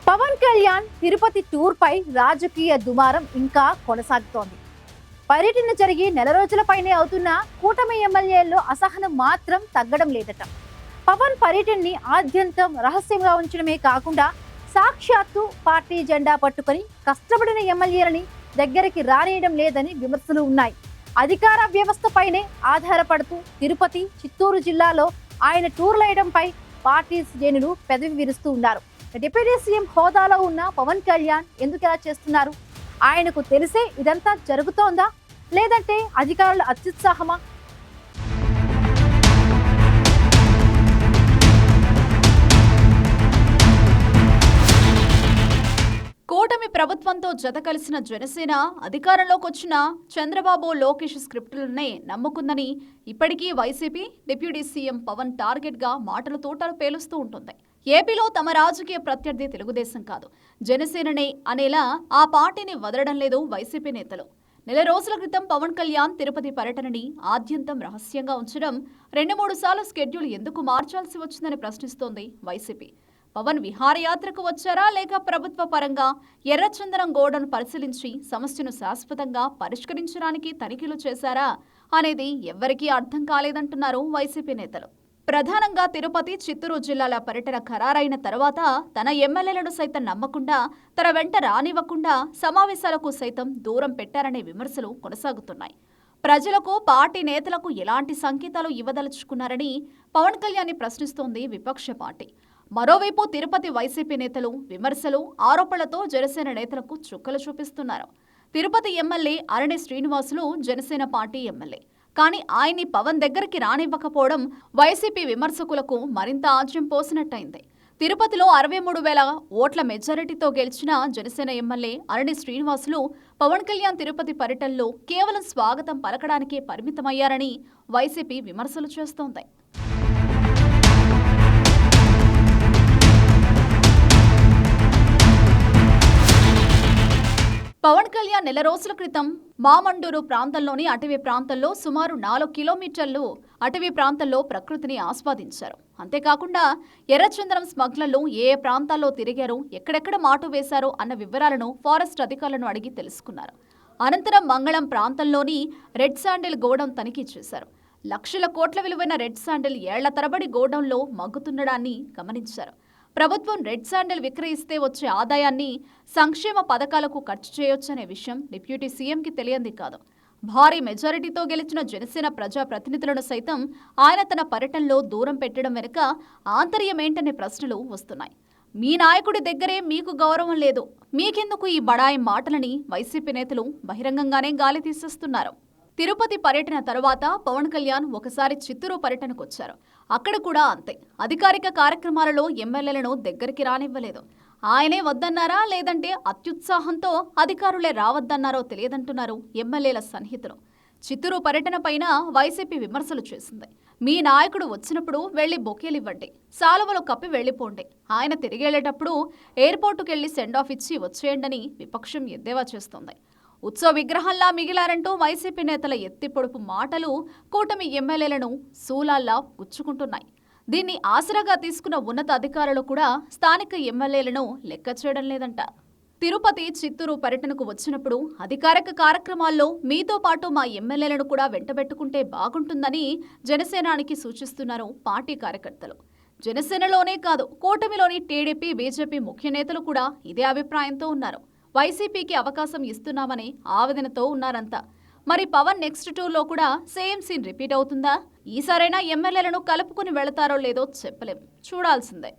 Pawan Kalyan Tirupati tour పై రాజకీయ దుమారం ఇంకా కొనసాగుతోంది. పర్యటన జరిగి నెల రోజులపైనే అవుతున్న కూటమి ఎమ్మెల్యేల్లో అసహనం మాత్రం తగ్గడం లేదట. పవన్ పర్యటనని ఆద్యంతం రహస్యంగా ఉంచడమే కాకుండా సాక్షాత్తు పార్టీ జెండా పట్టుకొని కష్టపడిన ఎమ్మెల్యేలని దగ్గరికి రానియడం లేదని విమర్శలు ఉన్నాయి. అధికార వ్యవస్థపైనే ఆధారపడుతూ తిరుపతి, చిత్తూరు జిల్లాలో ఆయన టూర్లేయడంపై పార్టీ శ్రేణులు పెదవి విరుస్తూ ఉన్నారు. డిప్యూటీ సీఎం హోదాలో ఉన్న పవన్ కళ్యాణ్ ఎందుకు ఇలా చేస్తున్నారు? ఆయనకు తెలిసే ఇదంతా జరుగుతోందా, లేదంటే అధికారుల అత్యుత్సాహమా? కూటమి ప్రభుత్వంతో జత కలిసిన జనసేన అధికారంలోకి వచ్చిన చంద్రబాబు, లోకేష్ స్క్రిప్టులనే నమ్ముకుందని ఇప్పటికీ YCP deputy CM Pawan target గా మాటల తోటలు పేలుస్తూ ఉంటుంది. ఏపీలో తమ రాజకీయ ప్రత్యర్థి తెలుగుదేశం కాదు, జనసేననే అనేలా ఆ పార్టీని వదలడం లేదు వైసీపీ నేతలు. నెల రోజుల క్రితం పవన్ కళ్యాణ్ తిరుపతి పర్యటనని ఆద్యంతం రహస్యంగా ఉంచడం, 2-3 సార్లు స్కెడ్యూల్ ఎందుకు మార్చాల్సి వచ్చిందని ప్రశ్నిస్తోంది వైసీపీ. పవన్ విహారయాత్రకు వచ్చారా, లేక ప్రభుత్వ పరంగా ఎర్రచందనం గోడను పరిశీలించి సమస్యను శాశ్వతంగా పరిష్కరించడానికి తనిఖీలు చేశారా అనేది ఎవ్వరికీ అర్థం కాలేదంటున్నారు వైసీపీ నేతలు. ప్రధానంగా తిరుపతి, చిత్తూరు జిల్లాల పర్యటన ఖరారైన తర్వాత తన ఎమ్మెల్యేలను సైతం నమ్మకుండా, తన వెంట రానివ్వకుండా సమావేశాలకు సైతం దూరం పెట్టారనే విమర్శలు కొనసాగుతున్నాయి. ప్రజలకు, పార్టీ నేతలకు ఎలాంటి సంకేతాలు ఇవ్వదలుచుకున్నారని పవన్ కళ్యాణ్ ప్రశ్నిస్తోంది విపక్ష పార్టీ. మరోవైపు తిరుపతి వైసీపీ నేతలు విమర్శలు, ఆరోపణలతో జనసేన నేతలకు చుక్కలు చూపిస్తున్నారు. తిరుపతి ఎమ్మెల్యే అరణి శ్రీనివాసులు జనసేన పార్టీ ఎమ్మెల్యే. కానీ ఆయన్ని పవన్ దగ్గరికి రానివ్వకపోవడం వైసీపీ విమర్శకులకు మరింత ఆజ్యం పోసినట్టయింది. తిరుపతిలో 63,000 ఓట్ల మెజారిటీతో గెలిచిన జనసేన ఎమ్మెల్యే అరణి శ్రీనివాసులు పవన్ కళ్యాణ్ తిరుపతి పర్యటనలో కేవలం స్వాగతం పలకడానికే పరిమితమయ్యారని వైసీపీ విమర్శలు చేస్తోంది. పవన్ కళ్యాణ్ నెల రోజుల క్రితం మామండూరు ప్రాంతంలోని అటవీ ప్రాంతంలో సుమారు 4 కిలోమీటర్లు అటవీ ప్రాంతంలో ప్రకృతిని ఆస్వాదించారు. అంతేకాకుండా ఎర్రచందనం స్మగ్లర్లు ఏ ప్రాంతాల్లో తిరిగారు, ఎక్కడెక్కడ మాటు వేశారో అన్న వివరాలను ఫారెస్ట్ అధికారులను అడిగి తెలుసుకున్నారు. అనంతరం మంగళం ప్రాంతంలోని రెడ్ శాండిల్ గోడౌన్ తనిఖీ చేశారు. లక్షల కోట్ల విలువైన రెడ్ శాండిల్ ఏళ్ల తరబడి గోడౌన్లో మగ్గుతుండడాన్ని గమనించారు. ప్రభుత్వం రెడ్ శాండిల్ విక్రయిస్తే వచ్చే ఆదాయాన్ని సంక్షేమ పథకాలకు ఖర్చు చేయొచ్చనే విషయం డిప్యూటీ సీఎంకి తెలియంది కాదు. భారీ మెజారిటీతో గెలిచిన జనసేన ప్రజాప్రతినిధులను సైతం ఆయన తన పర్యటనలో దూరం పెట్టడం వెనుక ఆంతర్యమేంటనే ప్రశ్నలు వస్తున్నాయి. మీ నాయకుడి దగ్గరే మీకు గౌరవం లేదు, మీకెందుకు ఈ బడాయి మాటలని వైసీపీ నేతలు బహిరంగంగానే గాలి తీసేస్తున్నారు. తిరుపతి పర్యటన తర్వాత పవన్ కళ్యాణ్ ఒకసారి చిత్తూరు పర్యటనకు వచ్చారు. అక్కడ కూడా అంతే. అధికారిక కార్యక్రమాలలో ఎమ్మెల్యేలను దగ్గరికి రానివ్వలేదు. ఆయనే వద్దన్నారా, లేదంటే అత్యుత్సాహంతో అధికారులే రావద్దన్నారో తెలియదంటున్నారు ఎమ్మెల్యేల సన్నిహితులు. చిత్తూరు పర్యటన పైన వైసీపీ విమర్శలు చేసింది. మీ నాయకుడు వచ్చినప్పుడు వెళ్లి బొకేలివ్వండి, సాలువలు కప్పి వెళ్లిపోండి, ఆయన తిరిగేళ్లేటప్పుడు ఎయిర్పోర్టుకెళ్లి సెండ్ ఆఫ్ ఇచ్చి వచ్చేయండని విపక్షం ఎద్దేవా చేస్తోంది. ఉత్సవ విగ్రహంలా మిగిలారంటూ వైసీపీ నేతల ఎత్తిపొడుపు మాటలు కూటమి ఎమ్మెల్యేలను శూలాల్లా గుచ్చుకుంటున్నాయి. దీన్ని ఆసరాగా తీసుకున్న ఉన్నత అధికారులు కూడా స్థానిక ఎమ్మెల్యేలను లెక్క చేయడం లేదంట. తిరుపతి, చిత్తూరు పర్యటనకు వచ్చినప్పుడు అధికారిక కార్యక్రమాల్లో మీతో పాటు మా ఎమ్మెల్యేలను కూడా వెంటబెట్టుకుంటే బాగుంటుందని జనసేనానికి సూచిస్తున్నారు పార్టీ కార్యకర్తలు. జనసేనలోనే కాదు, కూటమిలోని టీడీపీ, బీజేపీ ముఖ్య నేతలు కూడా ఇదే అభిప్రాయంతో ఉన్నారు. వైసీపీకి అవకాశం ఇస్తున్నామని ఆవేదనతో ఉన్నారంతా. మరి పవన్ నెక్స్ట్ టూర్లో కూడా సేమ్ సీన్ రిపీట్ అవుతుందా? ఈసారైనా ఎమ్మెల్యేలను కలుపుకుని వెళతారో లేదో చెప్పలేం, చూడాల్సిందే.